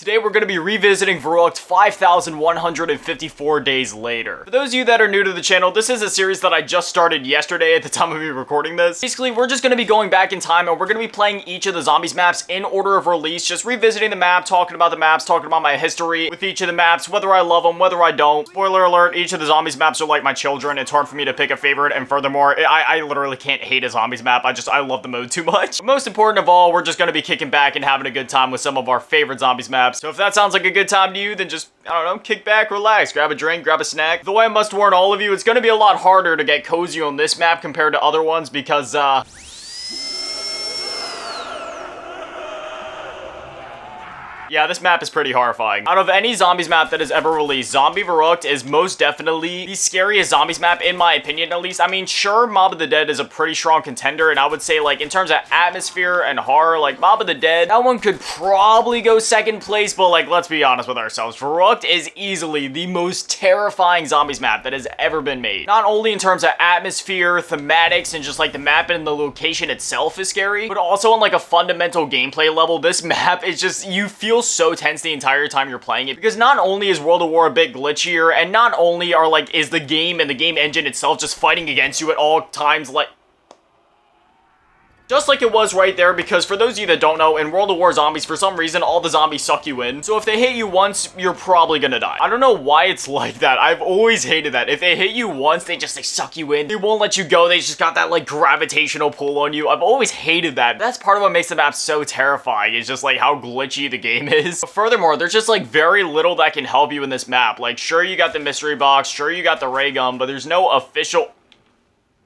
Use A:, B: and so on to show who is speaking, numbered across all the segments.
A: Today we're going to be revisiting Verruckt 5,154 days later. For those of you that are new to the channel, this is a series that I just started yesterday at the time of me recording this. Basically, we're just going to be going back in time and we're going to be playing each of the zombies maps in order of release, just revisiting the map, talking about the maps, talking about my history with each of the maps, whether I love them, whether I don't. Spoiler alert, each of the zombies maps are like my children. It's hard for me to pick a favorite, and furthermore, I literally can't hate a zombies map. I love the mode too much. But most important of all, we're just going to be kicking back and having a good time with some of our favorite zombies maps. So if that sounds like a good time to you, then just, I don't know, kick back, relax, grab a drink, grab a snack. Though I must warn all of you, it's going to be a lot harder to get cozy on this map compared to other ones because, yeah, this map is pretty horrifying. Out of any zombies map that has ever released, Zombie Verruckt is most definitely the scariest zombies map, in my opinion at least. I mean, sure, Mob of the Dead is a pretty strong contender, and I would say, like, in terms of atmosphere and horror, like, Mob of the Dead, that one could probably go second place, but, like, let's be honest with ourselves. Verruckt is easily the most terrifying zombies map that has ever been made. Not only in terms of atmosphere, thematics, and just, like, the map and the location itself is scary, but also on, like, a fundamental gameplay level, this map is just, you feel so tense the entire time you're playing it, because not only is World of War a bit glitchier, and not only is the game and the game engine itself just fighting against you at all times, like just like it was right there, because for those of you that don't know, in World of War Zombies, for some reason, all the zombies suck you in. So if they hit you once, you're probably gonna die. I don't know why it's like that. I've always hated that. If they hit you once, they suck you in. They won't let you go. They just got that, like, gravitational pull on you. I've always hated that. That's part of what makes the map so terrifying, is just, like, how glitchy the game is. But furthermore, there's just, like, very little that can help you in this map. Like, sure, you got the mystery box, sure, you got the ray gun, but there's no official...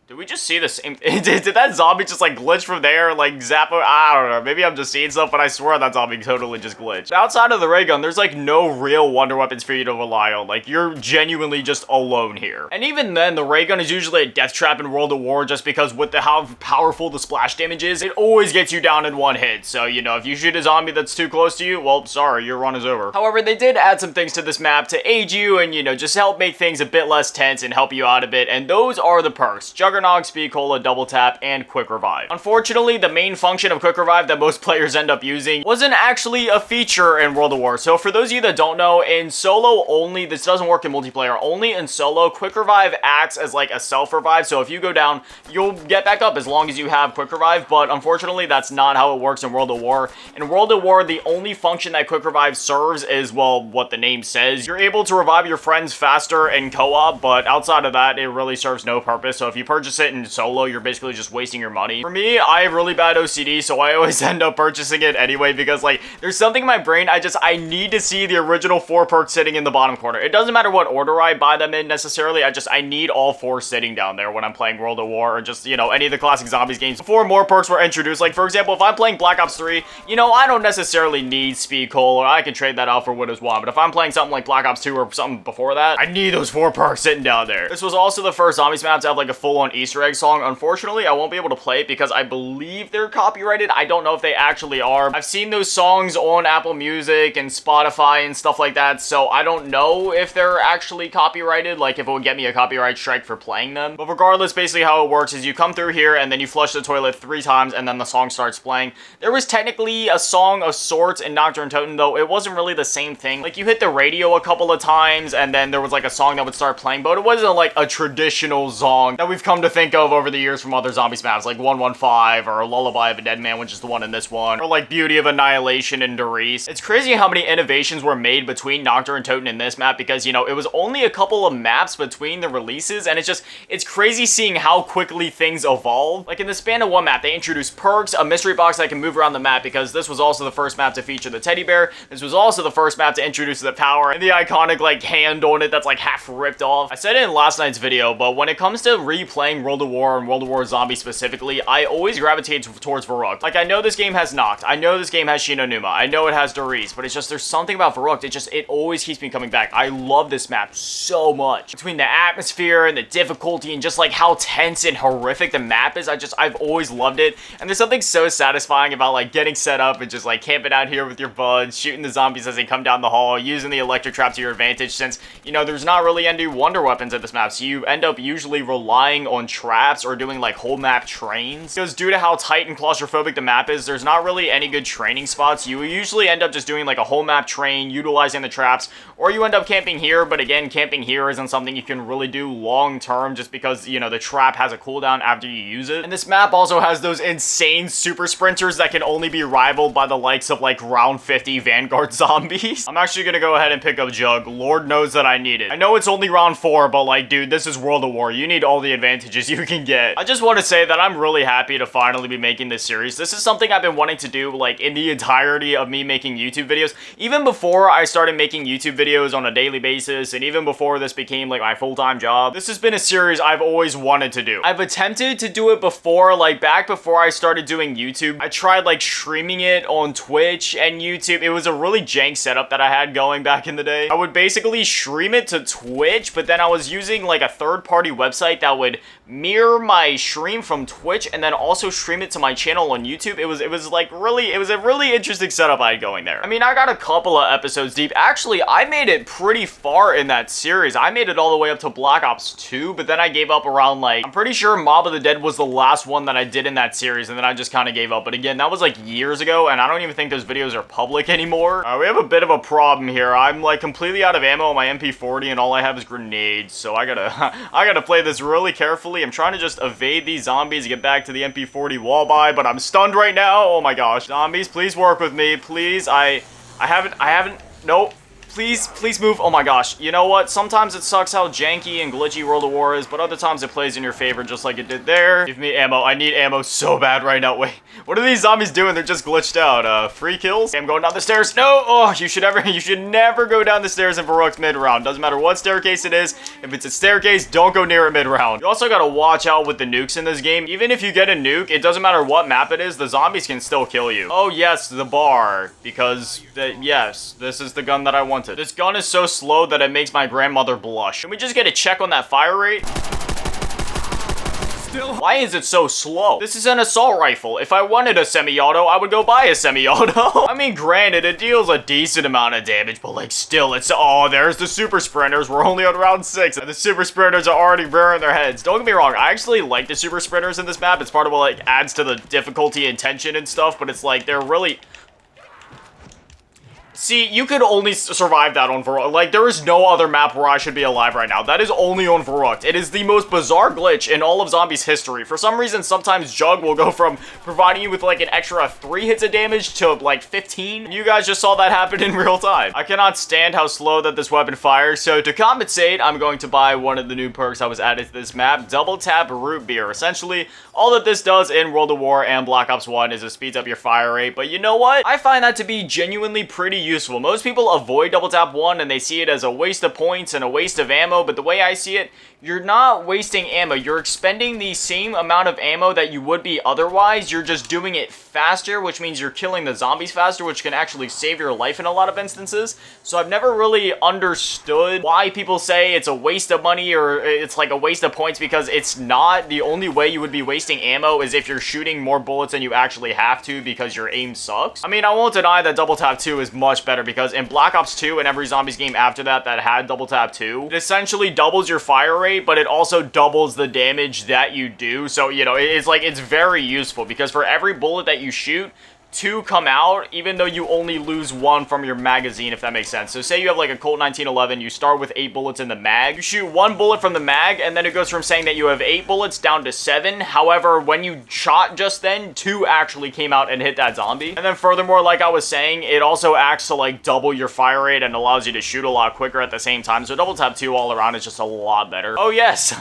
A: Did we just see the same? Did that zombie just, like, glitch from there? Like, zap? I don't know. Maybe I'm just seeing stuff, but I swear that zombie totally just glitched. Outside of the ray gun, there's, like, no real wonder weapons for you to rely on. Like, you're genuinely just alone here. And even then, the ray gun is usually a death trap in World of War, just because with how powerful the splash damage is, it always gets you down in one hit. So, you know, if you shoot a zombie that's too close to you, well, sorry, your run is over. However, they did add some things to this map to aid you and, you know, just help make things a bit less tense and help you out a bit. And those are the perks: Juggernog, Speed Cola, Double Tap, and Quick Revive. Unfortunately, the main function of Quick Revive that most players end up using wasn't actually a feature in World of War. So for those of you that don't know, in solo only, this doesn't work in multiplayer, only in solo, Quick Revive acts as like a self-revive. So if you go down, you'll get back up as long as you have Quick Revive, but unfortunately, that's not how it works in World of War. In World of War, the only function that Quick Revive serves is, well, what the name says. You're able to revive your friends faster in co-op, but outside of that, it really serves no purpose. So if you purchase it in solo, you're basically just wasting your money. For me, I have really bad OCD, so I always end up purchasing it anyway, because, like, there's something in my brain, I need to see the original 4 perks sitting in the bottom corner. It doesn't matter what order I buy them in necessarily, I need all 4 sitting down there when I'm playing World of War, or just, you know, any of the classic zombies games before more perks were introduced. Like, for example, if I'm playing Black Ops 3, you know, I don't necessarily need Speed Coal, or I can trade that out for Windows 1, but if I'm playing something like Black Ops 2 or something before that, I need those 4 perks sitting down there. This was also the first zombies map to have, like, a full-on Easter egg song. Unfortunately, I won't be able to play it because I believe they're copyrighted. I don't know if they actually are. I've seen those songs on Apple Music and Spotify and stuff like that, so I don't know if they're actually copyrighted, like if it would get me a copyright strike for playing them. But regardless, basically how it works is you come through here and then you flush the toilet 3 times and then the song starts playing. There was technically a song of sorts in Nocturne Totem, though it wasn't really the same thing. Like, you hit the radio a couple of times and then there was like a song that would start playing, but it wasn't like a traditional song that we've come to think of over the years from other zombies maps, like 115 or Lullaby of a Dead Man, which is the one in this one, or like Beauty of Annihilation and Derice. It's crazy how many innovations were made between Nocturne Totem and this map, because, you know, it was only a couple of maps between the releases, and it's crazy seeing how quickly things evolve. Like, in the span of one map, they introduced perks, a mystery box that can move around the map, because this was also the first map to feature the teddy bear. This was also the first map to introduce the power and the iconic, like, hand on it that's like half ripped off. I said it in last night's video, but when it comes to replaying World of War and World of War Zombies specifically, I always gravitate towards Verruckt. Like, I know this game has Noct, I know this game has Shinonuma, I know it has Derice, but it's just, there's something about Verruckt, it always keeps me coming back. I love this map so much. Between the atmosphere and the difficulty and just, like, how tense and horrific the map is, I've always loved it. And there's something so satisfying about, like, getting set up and just, like, camping out here with your buds, shooting the zombies as they come down the hall, using the electric trap to your advantage, since, you know, there's not really any wonder weapons at this map, so you end up usually relying on on traps or doing like whole map trains. Because due to how tight and claustrophobic the map is, there's not really any good training spots. You usually end up just doing like a whole map train, utilizing the traps, or you end up camping here. But again, camping here isn't something you can really do long term just because, you know, the trap has a cooldown after you use it. And this map also has those insane super sprinters that can only be rivaled by the likes of like round 50 Vanguard zombies. I'm actually gonna go ahead and pick up Jug. Lord knows that I need it. I know it's only round 4, but like, dude, this is World of War. You need all the advantages you can get. I just want to say that I'm really happy to finally be making this series. This is something I've been wanting to do like in the entirety of me making YouTube videos. Even before I started making YouTube videos on a daily basis, and even before this became like my full-time job, this has been a series I've always wanted to do. I've attempted to do it before, like back before I started doing YouTube. I tried like streaming it on Twitch and YouTube. It was a really jank setup that I had going back in the day. I would basically stream it to Twitch, but then I was using like a third-party website that would mirror my stream from Twitch and then also stream it to my channel on YouTube. It was a really interesting setup I had going there. I mean, I got a couple of episodes deep. Actually, I made it pretty far in that series. I made it all the way up to Black Ops 2, but then I gave up around like, I'm pretty sure Mob of the Dead was the last one that I did in that series, and then I just kind of gave up. But again, that was like years ago, and I don't even think those videos are public anymore. We have a bit of a problem here. I'm like completely out of ammo on my MP40, and all I have is grenades, so I gotta play this really carefully. I'm trying to just evade these zombies, get back to the MP40 wall by, but I'm stunned right now. Oh my gosh. Zombies, please work with me. Please, I haven't, nope. Please move. Oh my gosh. You know what? Sometimes it sucks how janky and glitchy World of War is, but other times it plays in your favor just like it did there. Give me ammo. I need ammo so bad right now. Wait, what are these zombies doing? They're just glitched out. Free kills? Okay, I'm going down the stairs. No! Oh, you should never go down the stairs in Verruckt mid-round. Doesn't matter what staircase it is. If it's a staircase, don't go near it mid-round. You also gotta watch out with the nukes in this game. Even if you get a nuke, it doesn't matter what map it is, the zombies can still kill you. Oh yes, the bar. Because, yes, this is the gun that I wanted. This gun is so slow that it makes my grandmother blush. Can we just get a check on that fire rate? Why is it so slow? This is an assault rifle. If I wanted a semi-auto, I would go buy a semi-auto. I mean, granted, it deals a decent amount of damage, but like still, it's, oh, there's the super sprinters. We're only on round 6, and the super sprinters are already rearing their heads. Don't get me wrong, I actually like the super sprinters in this map. It's part of what like adds to the difficulty and tension and stuff, but it's like, they're really... See, you could only survive that on Verruckt. Like, there is no other map where I should be alive right now. That is only on Verruckt. It is the most bizarre glitch in all of Zombies history. For some reason, sometimes Jug will go from providing you with, like, an extra 3 hits of damage to, like, 15. You guys just saw that happen in real time. I cannot stand how slow that this weapon fires, so to compensate, I'm going to buy one of the new perks I was added to this map, Double Tap Root Beer. Essentially, all that this does in World of War and Black Ops 1 is it speeds up your fire rate, but you know what? I find that to be genuinely pretty useful. Most people avoid Double Tap 1 and they see it as a waste of points and a waste of ammo, but the way I see it, you're not wasting ammo. You're expending the same amount of ammo that you would be otherwise. You're just doing it faster, which means you're killing the zombies faster, which can actually save your life in a lot of instances. So I've never really understood why people say it's a waste of money or it's like a waste of points, because it's not. The only way you would be wasting ammo is if you're shooting more bullets than you actually have to because your aim sucks. I mean, I won't deny that Double Tap 2 is much better, because in Black Ops 2 and every Zombies game after that that had Double Tap 2, it essentially doubles your fire rate, but it also doubles the damage that you do. So, you know, it's like, it's very useful, because for every bullet that you shoot, 2 come out, even though you only lose 1 from your magazine, if that makes sense. So say you have like a Colt 1911, you start with 8 bullets in the mag, you shoot 1 bullet from the mag, and then it goes from saying that you have 8 bullets down to 7. However, when you shot just then, 2 actually came out and hit that zombie. And then furthermore, like I was saying, it also acts to like double your fire rate and allows you to shoot a lot quicker at the same time. So Double Tap 2 all around is just a lot better. Oh yes,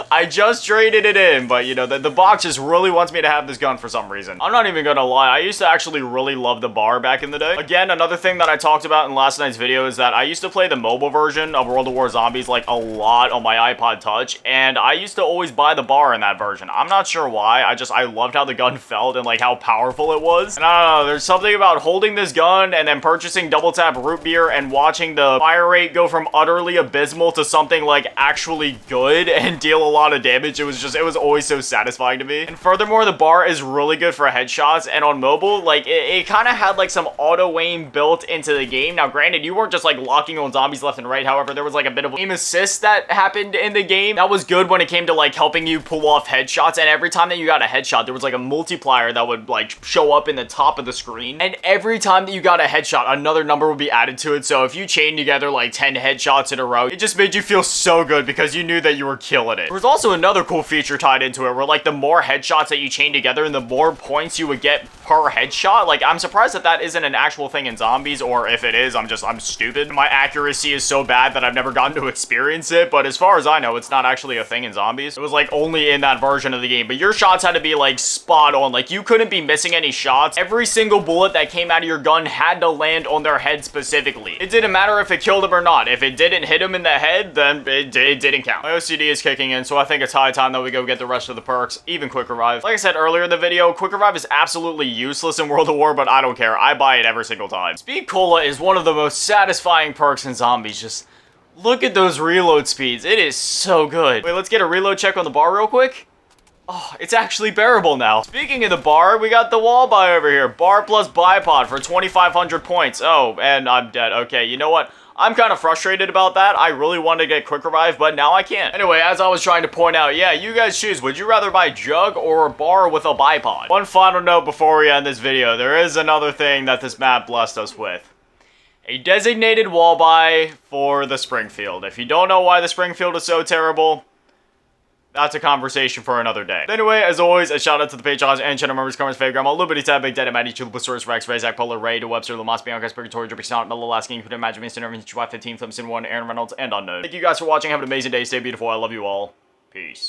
A: I just traded it in, but you know, the box just really wants me to have this gun for some reason. I'm not even gonna lie, I used to actually really love the bar back in the day. Again, another thing that I talked about in last night's video is that I used to play the mobile version of World of War Zombies like a lot on my iPod Touch, and I used to always buy the bar in that version. I'm not sure why, I loved how the gun felt and like how powerful it was. And I don't know, there's something about holding this gun and then purchasing Double Tap Root Beer and watching the fire rate go from utterly abysmal to something like actually good and deal a lot of damage. It was always so satisfying to me. And furthermore, the bar is really good for headshots, and on mobile, like, it kind of had like some auto aim built into the game. Now granted, you weren't just like locking on zombies left and right. However, there was like a bit of aim assist that happened in the game. That was good when it came to like helping you pull off headshots, and every time that you got a headshot, there was like a multiplier that would like show up in the top of the screen, and every time that you got a headshot, another number would be added to it. So if you chain together like 10 headshots in a row, it just made you feel so good because you knew that you were killing it. There was also another cool feature tied into it where like the more headshots that you chain together and the more points you would get per headshot. Like, I'm surprised that that isn't an actual thing in zombies, or if it is, I'm stupid. My accuracy is so bad that I've never gotten to experience it, but as far as I know, it's not actually a thing in zombies. It was like only in that version of the game, but your shots had to be like spot on. Like, you couldn't be missing any shots. Every single bullet that came out of your gun had to land on their head specifically. It didn't matter if it killed him or not. If it didn't hit him in the head, then it didn't count. My OCD is kicking in, so I think it's high time that we go get the rest of the perks, even Quick Revive. Like I said earlier in the video, Quick Revive is absolutely useless in World of War, but I don't care. I buy it every single time. Speed Cola is one of the most satisfying perks in zombies. Just look at those reload speeds. It is so good. Wait, let's get a reload check on the bar real quick. Oh, it's actually bearable now. Speaking of the bar, we got the wall buy over here. Bar plus bipod for 2,500 points. Oh, and I'm dead. Okay, you know what? I'm kind of frustrated about that. I really wanted to get Quick Revive, but now I can't. Anyway, as I was trying to point out, yeah, you guys choose. Would you rather buy Jug or a bar with a bipod? One final note before we end this video. There is another thing that this map blessed us with. A designated wall buy for the Springfield. If you don't know why the Springfield is so terrible, that's a conversation for another day. But anyway, as always, a shout out to the Patreons and channel members, comments, favorite grandma, Little Bitty Tab, Big Dead, Maddie, Chuloposaurus Rex, Ray, Zach, Polar, Ray, to Webster, Lamas, Bianca, Purgatory, Drippy Snot, Mellow, Lasking, Put Imagine Me, Sinner, Vintage, 15, Flimson, 1, Aaron Reynolds, and Unknown. Thank you guys for watching. Have an amazing day. Stay beautiful. I love you all. Peace.